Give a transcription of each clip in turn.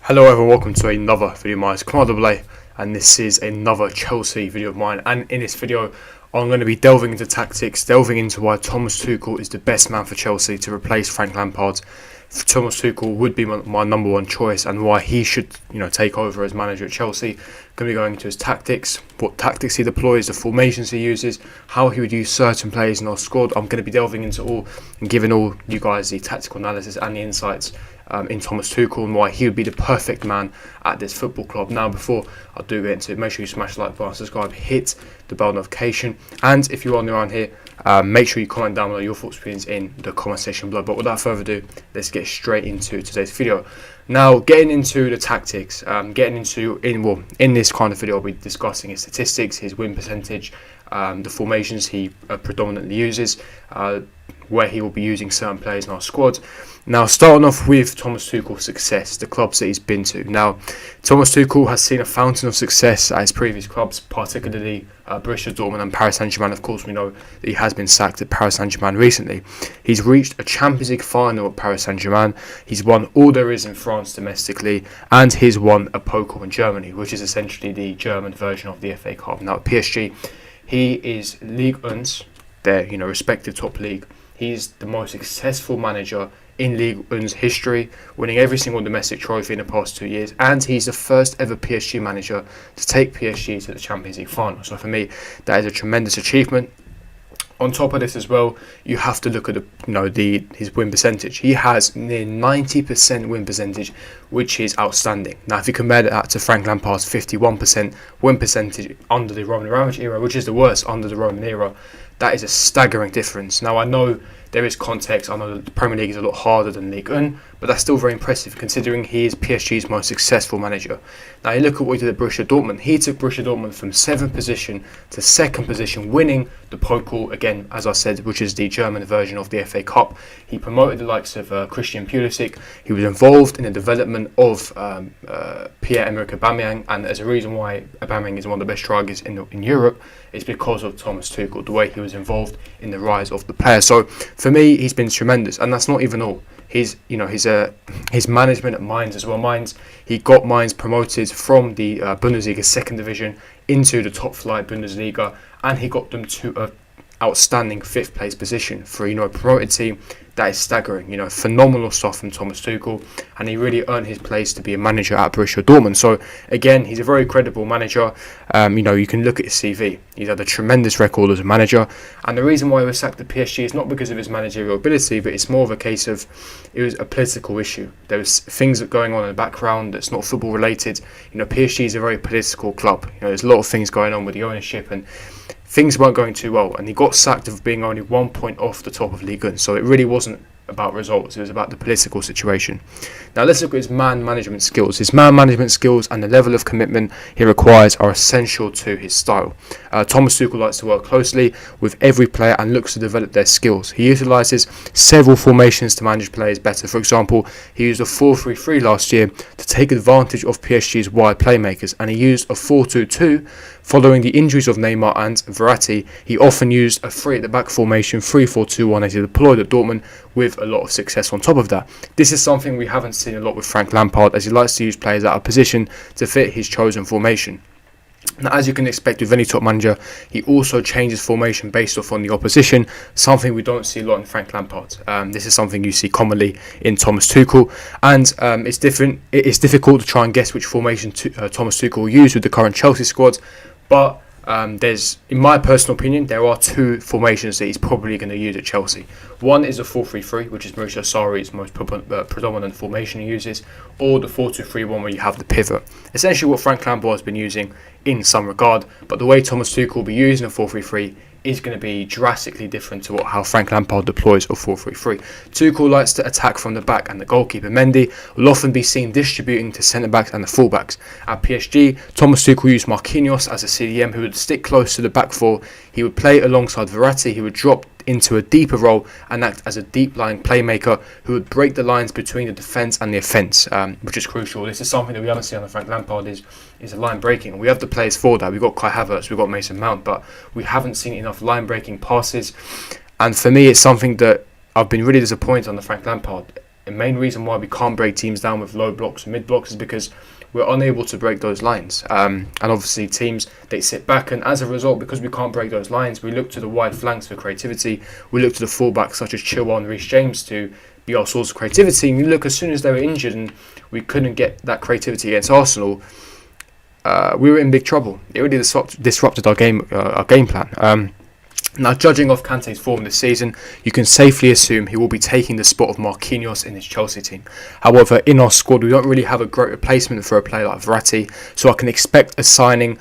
Hello everyone, welcome to another video of mine. It's Commander and this is another Chelsea video of mine. And in this video, I'm going to be delving into tactics, delving into why Thomas Tuchel is the best man for Chelsea to replace Frank Lampard. Thomas Tuchel would be my number one choice, and why he should, take over as manager at Chelsea. Going to be going into his tactics, what tactics he deploys, the formations he uses, how he would use certain players in our squad. I'm going to be delving into all and giving all you guys the tactical analysis and the insights in Thomas Tuchel and why he would be the perfect man at this football club. Now, before I do get into it, make sure you smash the like button, subscribe, hit the bell notification, and if you are new around here, make sure you comment down below your thoughts, opinions in the comment section below. But without further ado, let's get straight into today's video. Now, getting into the tactics, in this kind of video, I'll be discussing his statistics, his win percentage, the formations he predominantly uses, where he will be using certain players in our squad. Now, starting off with Thomas Tuchel's success, the clubs that he's been to. Now, Thomas Tuchel has seen a fountain of success at his previous clubs, particularly Borussia Dortmund and Paris Saint-Germain. Of course, we know that he has been sacked at Paris Saint-Germain recently. He's reached a Champions League final at Paris Saint-Germain. He's won all there is in France domestically, and he's won a Pokal in Germany, which is essentially the German version of the FA Cup. Now, at PSG, he is Ligue 1's, their respective top league. He's the most successful manager in Ligue 1's history, winning every single domestic trophy in the past 2 years, and he's the first ever PSG manager to take PSG to the Champions League final. So for me, that is a tremendous achievement. On top of this as well, you have to look at his win percentage. He has near 90% win percentage, which is outstanding. Now, if you compare that to Frank Lampard's 51% win percentage under the Roman Abramovich era, which is the worst under the Roman era, that is a staggering difference. Now, I know there is context. I know the Premier League is a lot harder than Ligue 1, but that's still very impressive considering he is PSG's most successful manager. Now, you look at what he did at Borussia Dortmund. He took Borussia Dortmund from 7th position to 2nd position, winning the Pokal, again, as I said, which is the German version of the FA Cup. He promoted the likes of Christian Pulisic. He was involved in the development of Pierre-Emerick Aubameyang, and there's a reason why Aubameyang is one of the best strikers in Europe. It's because of Thomas Tuchel, the way he was involved in the rise of the player. So for me, he's been tremendous, and that's not even all. His management at Mainz as well. Mainz, he got Mainz promoted from the Bundesliga 2nd division into the top flight Bundesliga, and he got them to a outstanding 5th place position for a promoted team. That is staggering. Phenomenal stuff from Thomas Tuchel, and he really earned his place to be a manager at Borussia Dortmund. So again, he's a very credible manager. You can look at his CV. He's had a tremendous record as a manager, and the reason why he was sacked at PSG is not because of his managerial ability, but it's more of a case of it was a political issue. There was things going on in the background that's not football related. PSG is a very political club. There's a lot of things going on with the ownership, and things weren't going too well, and he got sacked of being only 1 point off the top of Ligue 1. So it really wasn't about results, it was about the political situation. Now let's look at his man management skills. His man management skills and the level of commitment he requires are essential to his style. Thomas Tuchel likes to work closely with every player and looks to develop their skills. He utilises several formations to manage players better. For example, he used a 4-3-3 last year to take advantage of PSG's wide playmakers, and he used a 4-2-2 following the injuries of Neymar and Verratti. He often used a 3 at the back formation, 3-4-2-1, as he deployed at Dortmund, with a lot of success on top of that. This is something we haven't seen a lot with Frank Lampard, as he likes to use players out of position to fit his chosen formation. Now, as you can expect with any top manager, he also changes formation based off on the opposition, something we don't see a lot in Frank Lampard. This is something you see commonly in Thomas Tuchel, and it's difficult to try and guess which formation Thomas Tuchel will use with the current Chelsea squad, but in my personal opinion, there are 2 formations that he's probably going to use at Chelsea. One is the 4-3-3, which is Maurizio Sarri's most predominant formation he uses, or the 4-2-3-1, where you have the pivot. Essentially what Frank Lampard has been using in some regard, but the way Thomas Tuchel will be using a 4-3-3 is going to be drastically different to how Frank Lampard deploys a 4-3-3. Tuchel likes to attack from the back, and the goalkeeper Mendy will often be seen distributing to centre-backs and the full-backs. At PSG, Thomas Tuchel used Marquinhos as a CDM who would stick close to the back four. He would play alongside Verratti, who would drop into a deeper role and act as a deep-lying playmaker who would break the lines between the defence and the offence, which is crucial. This is something that we haven't seen on Frank Lampard, is a line breaking. We have the players for that. We've got Kai Havertz, we've got Mason Mount, but we haven't seen enough line breaking passes. And for me, it's something that I've been really disappointed on the Frank Lampard. The main reason why we can't break teams down with low blocks and mid blocks is because we're unable to break those lines. And obviously teams, they sit back, and as a result, because we can't break those lines, we look to the wide flanks for creativity. We look to the fullbacks such as Chilwell and Reece James to be our source of creativity. And you look, as soon as they were injured and we couldn't get that creativity against Arsenal, we were in big trouble. It really disrupted our game plan. Now, judging off Kante's form this season, you can safely assume he will be taking the spot of Marquinhos in his Chelsea team. However, in our squad, we don't really have a great replacement for a player like Verratti, so I can expect a signing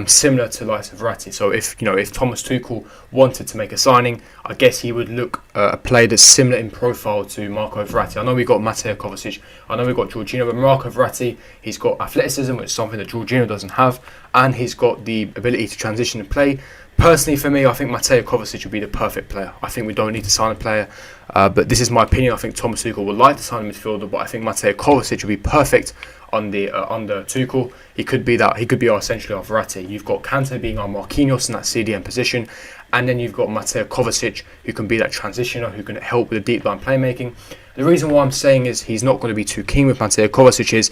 similar to like Verratti. So if Thomas Tuchel wanted to make a signing, I guess he would look a player that's similar in profile to Marco Verratti. I know we got Mateo Kovacic, I know we got Jorginho, but Marco Verratti, he's got athleticism, which is something that Jorginho doesn't have, and he's got the ability to transition and play. Personally, for me, I think Mateo Kovacic would be the perfect player. I think we don't need to sign a player, but this is my opinion. I think Thomas Tuchel would like to sign a midfielder, but I think Mateo Kovacic would be perfect under Tuchel. He could be essentially our Verratti. You've got Kante being our Marquinhos in that CDM position, and then you've got Mateo Kovacic, who can be that transitioner, who can help with the deep line playmaking. The reason why I'm saying is he's not going to be too keen with Mateo Kovacic is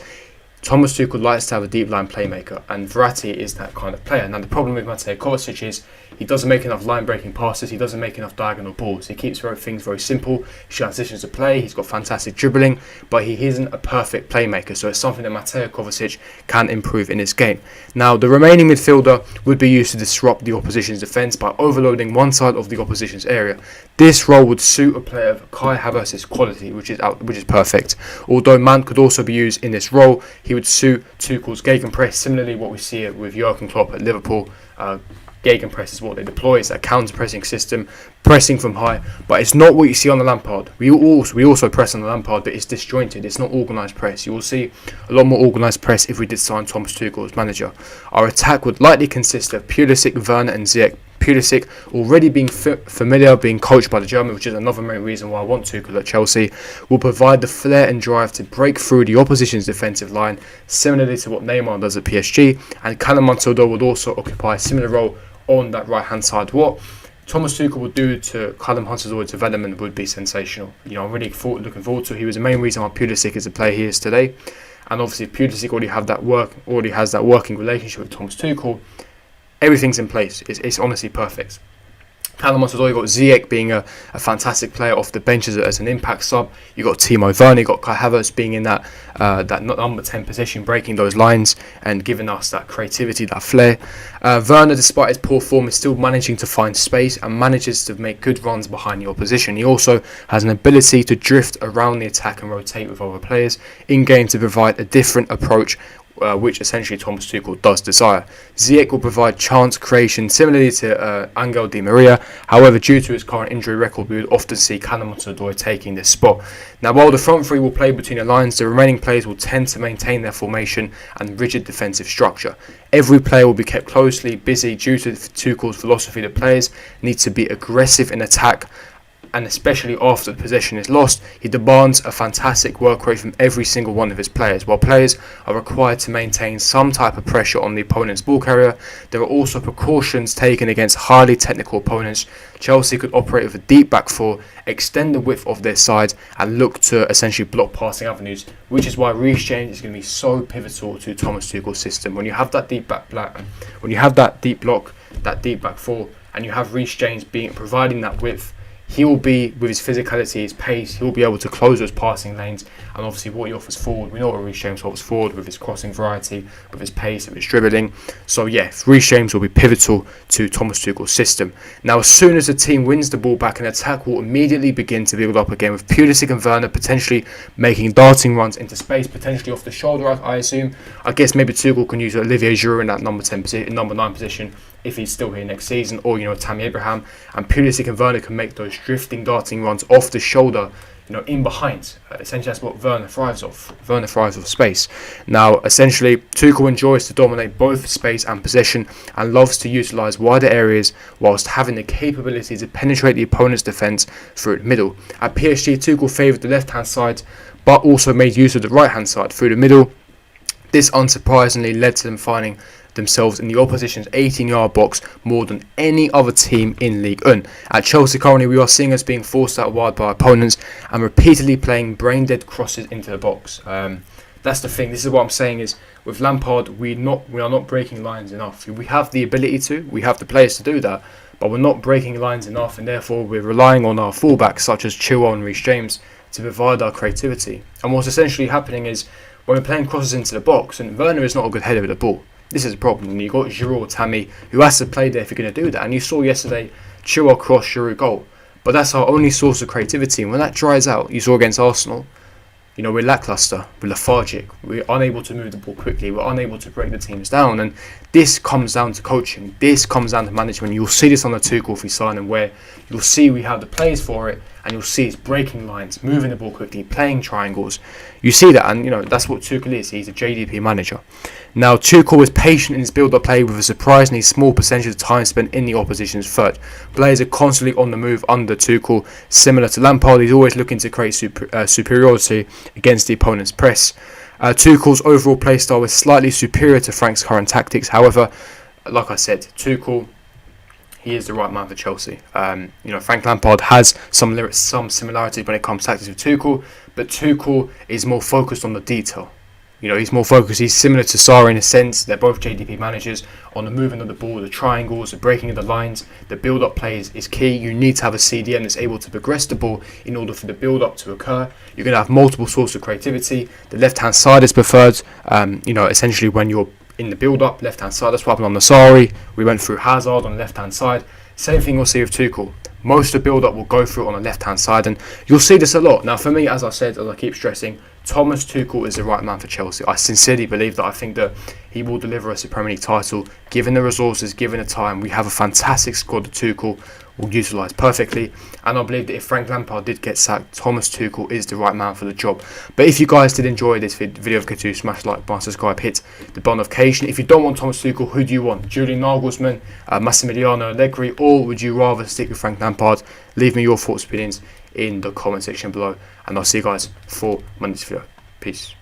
Thomas Tuchel likes to have a deep line playmaker, and Verratti is that kind of player. Now, the problem with Mateo Kovacic is he doesn't make enough line breaking passes, he doesn't make enough diagonal balls. He keeps things very simple, he transitions to play, he's got fantastic dribbling, but he isn't a perfect playmaker, so it's something that Mateo Kovacic can improve in his game. Now, the remaining midfielder would be used to disrupt the opposition's defence by overloading one side of the opposition's area. This role would suit a player of Kai Havertz's quality, which is perfect. Although Mount could also be used in this role, he would suit Tuchel's gegenpress, similarly what we see with Jurgen Klopp at Liverpool. Gegenpress is what they deploy. It's a counter-pressing system, pressing from high, but it's not what you see on the Lampard. We also press on the Lampard, but it's disjointed. It's not organised press. You will see a lot more organised press if we did sign Thomas Tuchel as manager. Our attack would likely consist of Pulisic, Werner and Ziyech. Pulisic already being familiar, being coached by the German, which is another main reason why I want Tuchel at Chelsea, will provide the flair and drive to break through the opposition's defensive line, similarly to what Neymar does at PSG, and Callum Hudson-Odoi would also occupy a similar role on that right hand side. What Thomas Tuchel would do to Callum Hudson-Odoi's development would be sensational. I'm really looking forward to it. He was the main reason why Pulisic is the player he is today, and obviously Pulisic already has that working relationship with Thomas Tuchel. Everything's in place. It's honestly perfect. Callum Hudson-Odoi, got Ziyech being a fantastic player off the bench as an impact sub. You got Timo Werner, you got Kai Havertz being in that number 10 position, breaking those lines and giving us that creativity, that flair. Werner, despite his poor form, is still managing to find space and manages to make good runs behind the opposition. He also has an ability to drift around the attack and rotate with other players in game to provide a different approach, which essentially Thomas Tuchel does desire. Ziyech will provide chance creation similarly to Angel Di Maria. However, due to his current injury record, we would often see Callum Hudson-Odoi taking this spot. Now, while the front three will play between the lines, the remaining players will tend to maintain their formation and rigid defensive structure. Every player will be kept closely busy due to Tuchel's philosophy that players need to be aggressive in attack, and especially after the possession is lost, he demands a fantastic work rate from every single one of his players. While players are required to maintain some type of pressure on the opponent's ball carrier, there are also precautions taken against highly technical opponents. Chelsea could operate with a deep back four, extend the width of their side, and look to essentially block passing avenues, which is why Reece James is going to be so pivotal to Thomas Tuchel's system. When you have that deep block, that deep back four, and you have Reece James providing that width, he will be, with his physicality, his pace, he will be able to close those passing lanes, and obviously what he offers forward, we know what Reece James offers forward with his crossing variety, with his pace, with his dribbling. So yeah, Reece James will be pivotal to Thomas Tuchel's system. Now, as soon as the team wins the ball back, an attack will immediately begin to build up again, with Pulisic and Werner potentially making darting runs into space, potentially off the shoulder, I assume. I guess maybe Tuchel can use Olivier Giroud in that number 9 position if he's still here next season, or Tammy Abraham, and Pulisic and Werner can make those drifting, darting runs off the shoulder, in behind. Essentially, that's what Werner thrives off. Werner thrives off space. Now, essentially, Tuchel enjoys to dominate both space and possession, and loves to utilise wider areas whilst having the capability to penetrate the opponent's defence through the middle. At PSG, Tuchel favoured the left-hand side, but also made use of the right-hand side through the middle. This unsurprisingly led to them finding themselves in the opposition's 18-yard box more than any other team in League 1. At Chelsea currently, we are seeing us being forced out wide by opponents and repeatedly playing brain-dead crosses into the box. That's the thing. This is what I'm saying is, with Lampard, we are not breaking lines enough. We have the ability to, we have the players to do that, but we're not breaking lines enough, and therefore we're relying on our fullbacks such as Tuchel and Reece James to provide our creativity. And what's essentially happening is, when we're playing crosses into the box, and Werner is not a good header with the ball, this is a problem. And you've got Giroud or Tammy, who has to play there if you're going to do that. And you saw yesterday, Chilwell cross, Giroud goal. But that's our only source of creativity. And when that dries out, you saw against Arsenal, we're lacklustre, we're lethargic, we're unable to move the ball quickly, we're unable to break the teams down. And this comes down to coaching, this comes down to management. You'll see this on the Tuchel free signing, where you'll see we have the players for it, and you'll see it's breaking lines, moving the ball quickly, playing triangles. You see that, and that's what Tuchel is. He's a JDP manager. Now, Tuchel is patient in his build-up play with a surprisingly small percentage of time spent in the opposition's third. Players are constantly on the move under Tuchel. Similar to Lampard, he's always looking to create superiority against the opponent's press. Tuchel's overall play style is slightly superior to Frank's current tactics. However, like I said, Tuchel, he is the right man for Chelsea. Frank Lampard has some similarities when it comes to tactics with Tuchel, but Tuchel is more focused on the detail. He's more focused. He's similar to Sarri in a sense. They're both JDP managers on the movement of the ball, the triangles, the breaking of the lines. The build-up play is key. You need to have a CDM that's able to progress the ball in order for the build-up to occur. You're going to have multiple sources of creativity. The left-hand side is preferred. Essentially when you're in the build-up, left-hand side. That's what happened on the Sarri. We went through Hazard on the left-hand side. Same thing we'll see with Tuchel. Most of the build-up will go through on the left-hand side, and you'll see this a lot. Now, for me, as I keep stressing, Thomas Tuchel is the right man for Chelsea. I sincerely believe that. I think that he will deliver us a Premier League title, given the resources, given the time. We have a fantastic squad that Tuchel will utilise perfectly, and I believe that if Frank Lampard did get sacked, Thomas Tuchel is the right man for the job. But if you guys did enjoy this video, forget to smash like button, subscribe, hit the bell notification. If you don't want Thomas Tuchel, who do you want? Julian Nagelsmann, Massimiliano Allegri, or would you rather stick with Frank Lampard? Leave me your thoughts and opinions in the comment section below, and I'll see you guys for Monday's video. Peace.